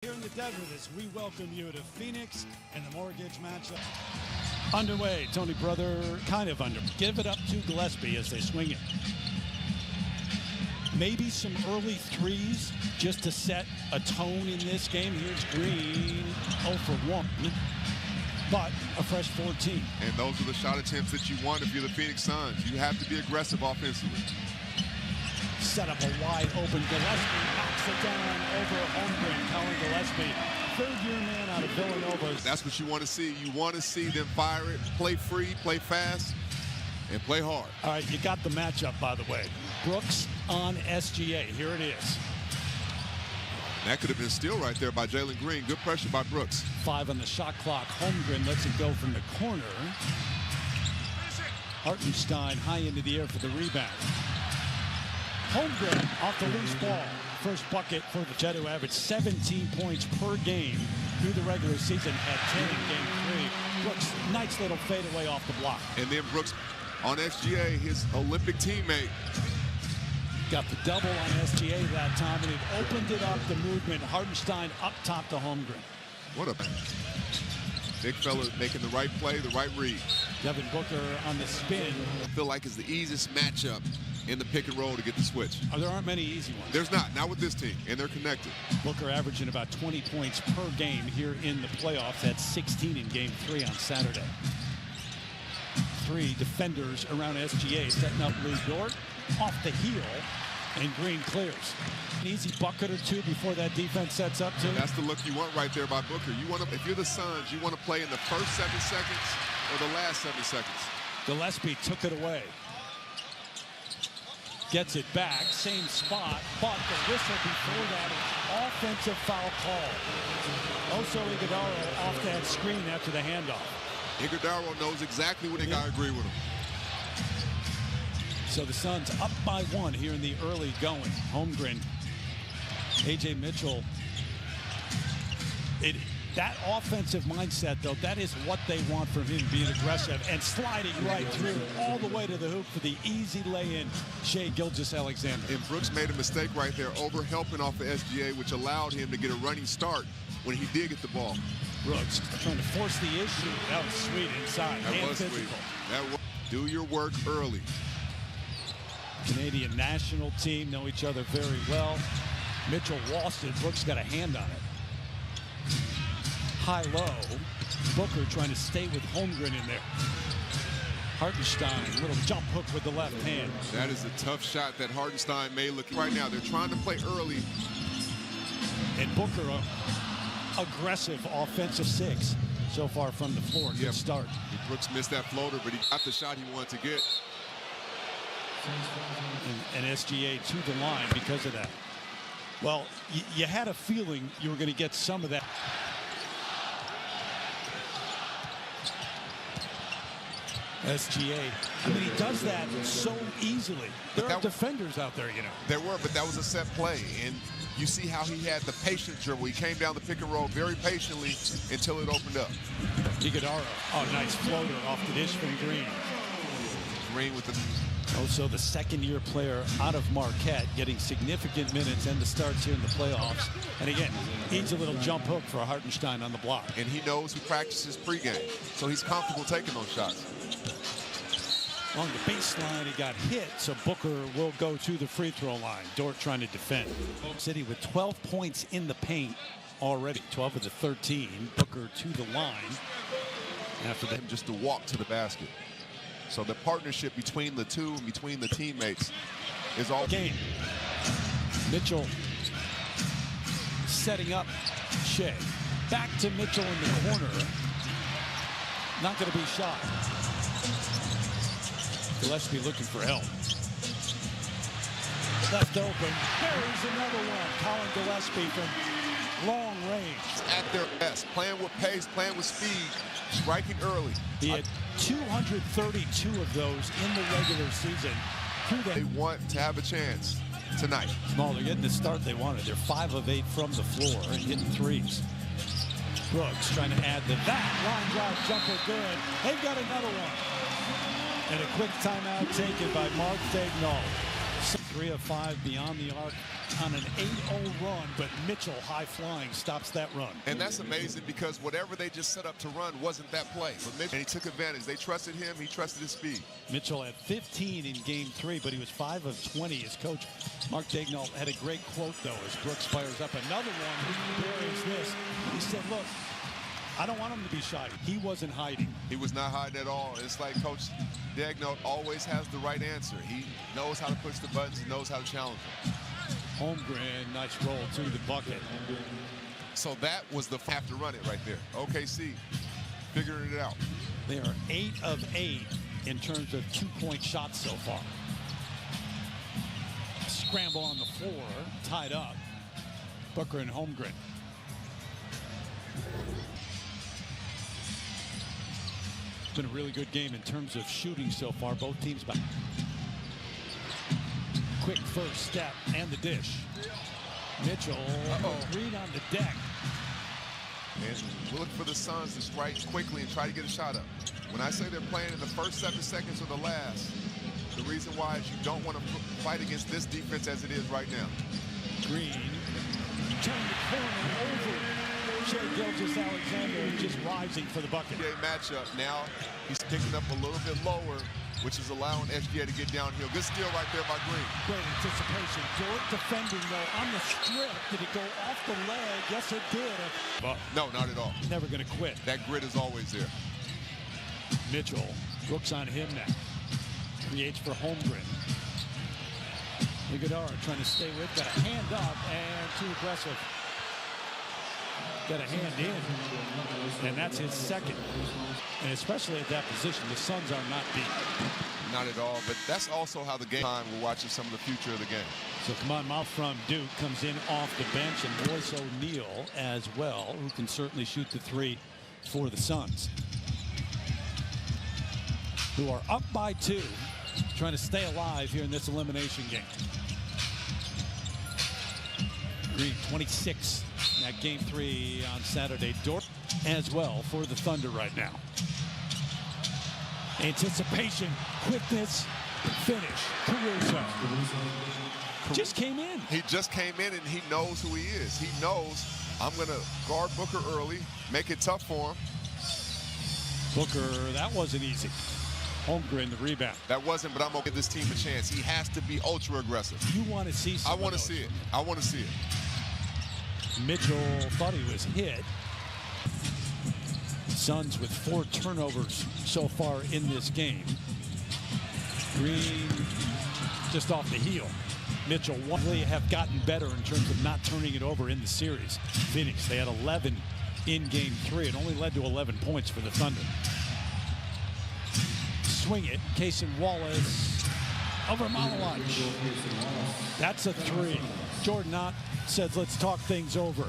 Here in the desert as we welcome you to Phoenix and the mortgage matchup. Underway, Tony Brother kind of under. Give it up to Gillespie as they swing it. Maybe some early threes just to set a tone in this game. Here's Green, 0 for 1, but a fresh 14. And those are the shot attempts that you want if you're the Phoenix Suns. You have to be aggressive offensively. Set up a wide open Gillespie, knocks it down over Holmgren. Colin Gillespie, third-year man out of Villanova. That's what you want to see. You want to see them fire it, play free, play fast, and play hard. All right, you got the matchup, by the way. Brooks on SGA. Here it is. That could have been a steal right there by Jalen Green. Good pressure by Brooks. 5 on the shot clock. Holmgren lets it go from the corner. Hartenstein high into the air for the rebound. Holmgren off the loose ball. First bucket for the Jet, who averaged 17 points per game through the regular season at 10 in game 3. Brooks, nice little fadeaway off the block. And then Brooks on SGA, his Olympic teammate. Got the double on SGA that time, and it opened it up, the movement. Hartenstein up top to Holmgren. What a big fella making the right play, the right read. Devin Booker on the spin. I feel like it's the easiest matchup in the pick and roll to get the switch. There aren't many easy ones. There's not with this team, and they're connected. Booker averaging about 20 points per game here in the playoffs. That's 16 in game 3 on Saturday. 3 defenders around SGA, setting up Lou Dort off the heel, and Green clears. An easy bucket or 2 before that defense sets up too. And that's the look you want right there by Booker. You want to, if you're the Suns, you want to play in the first 7 seconds or the last 7 seconds. Gillespie took it away. Gets it back, same spot, but the whistle before that, offensive foul call. Also Iguodala off that screen after the handoff. Iguodala knows exactly when they got to agree with him. So the Suns up by 1 here in the early going. Holmgren, A.J. Mitchell. That offensive mindset, though, that is what they want from him, being aggressive and sliding right through all the way to the hoop for the easy lay-in. Shai Gilgeous-Alexander. And Brooks made a mistake right there, over-helping off the SGA, which allowed him to get a running start when he did get the ball. Brooks trying to force the issue. That was sweet inside. That and was physical. sweet. That was, do your work early. Canadian national team know each other very well. Mitchell lost it. Brooks got a hand on it. High-low. Booker trying to stay with Holmgren in there. Hartenstein, little jump hook with the left hand. That is a tough shot that Hartenstein made. Look right now, they're trying to play early. And Booker, aggressive offensive 6 so far from the floor. Good start. Brooks missed that floater, but he got the shot he wanted to get. And SGA to the line because of that. Well, you had a feeling you were going to get some of that. SGA, I mean, he does that so easily. There are defenders out there, you know. There were, but that was a set play. And you see how he had the patient dribble. He came down the pick and roll very patiently until it opened up. Iguodala, nice floater off the dish from Green. Green with the... Also the second-year player out of Marquette, getting significant minutes and the starts here in the playoffs. And again, needs a little jump hook for Hartenstein on the block. And he knows he practices pregame, so he's comfortable taking those shots. On the baseline, he got hit, so Booker will go to the free throw line. Dort trying to defend. City with 12 points in the paint already, 12 of the 13. Booker to the line. After that, just to walk to the basket. So the partnership between the two, between the teammates, is all game. Mitchell setting up Shai. Back to Mitchell in the corner. Not going to be shot. Gillespie looking for help. Left open. There's another one. Colin Gillespie from long range. At their best, playing with pace, playing with speed, striking early. He had 232 of those in the regular season. They want to have a chance tonight. Well, they're getting the start they wanted. They're 5 of 8 from the floor and hitting threes. Brooks trying to add that line drive jumper good. They've got another one. And a quick timeout taken by Mark Daigneault. 3 of 5 beyond the arc on an 8-0 run, but Mitchell, high flying, stops that run. And that's amazing because whatever they just set up to run wasn't that play. But Mitchell, and he took advantage. They trusted him. He trusted his speed. Mitchell had 15 in game 3, but he was 5 of 20. His coach, Mark Daigneault, had a great quote, though, as Brooks fires up another one. There is this. He said, look, I don't want him to be shy. He wasn't hiding. He was not hiding at all. It's like Coach Daigneault always has the right answer. He knows how to push the buttons. He knows how to challenge them. Holmgren, nice roll to the bucket. So that was the have to run it right there. OKC figuring it out. They are 8 of 8 in terms of 2-point shots so far. Scramble on the floor, tied up. Booker and Holmgren. It's been a really good game in terms of shooting so far. Both teams back. Quick first step and the dish. Mitchell, Reed on the deck. And look for the Suns to strike quickly and try to get a shot up. When I say they're playing in the first 7 seconds or the last, the reason why is you don't want to fight against this defense as it is right now. Green, turn the corner over. Shea Gilgeous-Alexander just rising for the bucket. Matchup now. He's picking up a little bit lower, which is allowing SGA to get downhill. Good steal right there by Green. Great anticipation. Dort defending, though, on the strip. Did it go off the leg? Yes, it did. No, not at all. Never going to quit. That grit is always there. Mitchell, Brooks on him now. Creates for Holmgren. Iguodala trying to stay with. Got a hand up and too aggressive. Got a hand in, and that's his second. And especially at that position, the Suns are not beat. Not at all, but that's also how the game time we're watching some of the future of the game. So Kamon Mouth from Duke comes in off the bench, and Royce O'Neal as well, who can certainly shoot the 3 for the Suns, who are up by 2, trying to stay alive here in this elimination game. Green, 26. That game 3 on Saturday. Dort as well for the Thunder right now. Anticipation, quickness, finish. Caruso just came in. He just came in, and he knows who he is. He knows I'm going to guard Booker early, make it tough for him. Booker, that wasn't easy. Holmgren, the rebound. That wasn't, but I'm going to give this team a chance. He has to be ultra aggressive. You want to see some I want to see it. I want to see it. Mitchell thought he was hit. Suns with 4 turnovers so far in this game. Green just off the heel. Mitchell really have gotten better in terms of not turning it over in the series. Phoenix, they had 11 in game 3. It only led to 11 points for the Thunder. Swing it, Cason Wallace over Malawich. That's a 3. Jordan Ott says, let's talk things over.